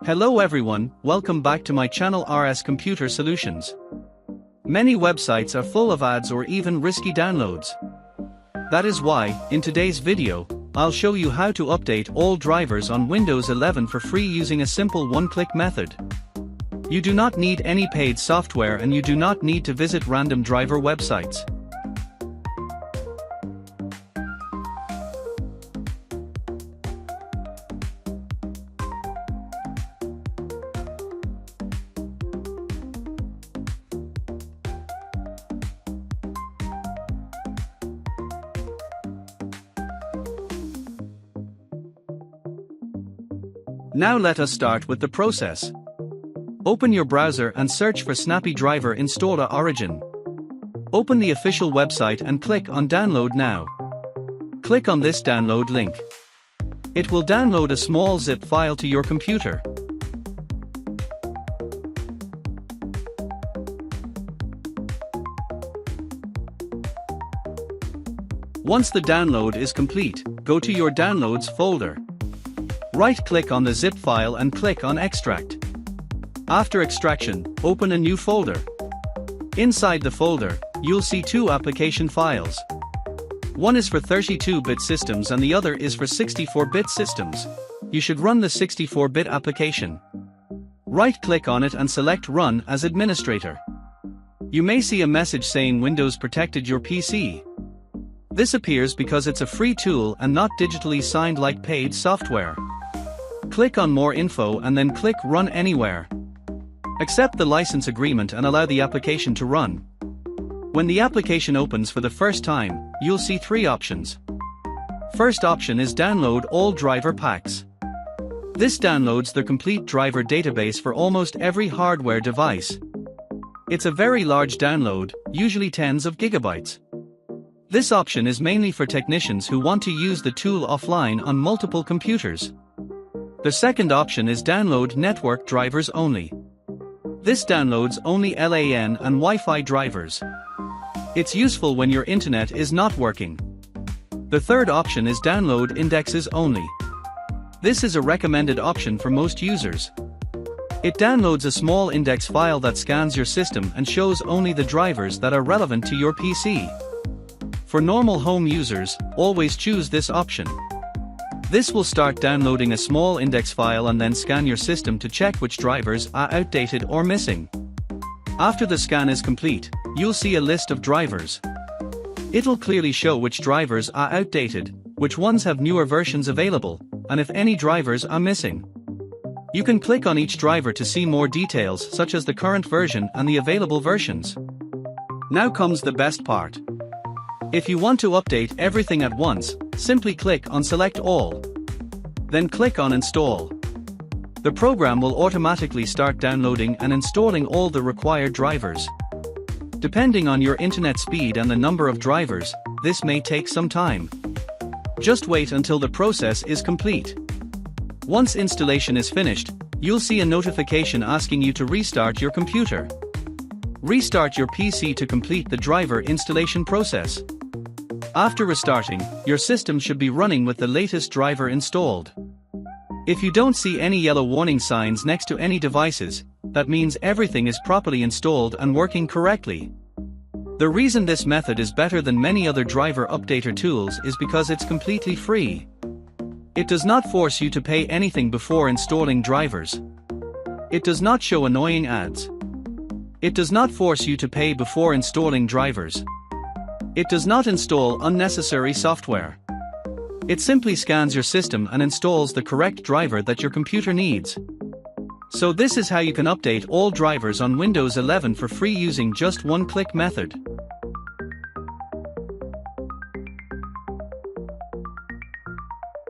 Hello everyone, welcome back to my channel RS Computer Solutions. Many websites are full of ads or even risky downloads. That is why, in today's video, I'll show you how to update all drivers on Windows 11 for free using a simple one-click method. You do not need any paid software and you do not need to visit random driver websites. Now let us start with the process. Open your browser and search for Snappy Driver Installer Origin. Open the official website and click on Download Now. Click on this download link. It will download a small zip file to your computer. Once the download is complete, go to your Downloads folder. Right-click on the zip file and click on Extract. After extraction, open a new folder. Inside the folder, you'll see two application files. One is for 32-bit systems and the other is for 64-bit systems. You should run the 64-bit application. Right-click on it and select Run as Administrator. You may see a message saying Windows protected your PC. This appears because it's a free tool and not digitally signed like paid software. Click on More Info and then click Run Anywhere. Accept the license agreement and allow the application to run. When the application opens for the first time, you'll see three options. First option is Download all driver packs. This downloads the complete driver database for almost every hardware device. It's a very large download, usually tens of gigabytes. This option is mainly for technicians who want to use the tool offline on multiple computers. The second option is Download Network Drivers Only. This downloads only LAN and Wi-Fi drivers. It's useful when your internet is not working. The third option is Download Indexes Only. This is a recommended option for most users. It downloads a small index file that scans your system and shows only the drivers that are relevant to your PC. For normal home users, always choose this option. This will start downloading a small index file and then scan your system to check which drivers are outdated or missing. After the scan is complete, you'll see a list of drivers. It'll clearly show which drivers are outdated, which ones have newer versions available, and if any drivers are missing. You can click on each driver to see more details such as the current version and the available versions. Now comes the best part. If you want to update everything at once, simply click on Select All. Then click on Install. The program will automatically start downloading and installing all the required drivers. Depending on your internet speed and the number of drivers, this may take some time. Just wait until the process is complete. Once installation is finished, you'll see a notification asking you to restart your computer. Restart your PC to complete the driver installation process. After restarting, your system should be running with the latest driver installed. If you don't see any yellow warning signs next to any devices, that means everything is properly installed and working correctly. The reason this method is better than many other driver updater tools is because it's completely free. It does not force you to pay anything before installing drivers. It does not show annoying ads. It does not force you to pay before installing drivers. It does not install unnecessary software. It simply scans your system and installs the correct driver that your computer needs. So this is how you can update all drivers on Windows 11 for free using just one-click method.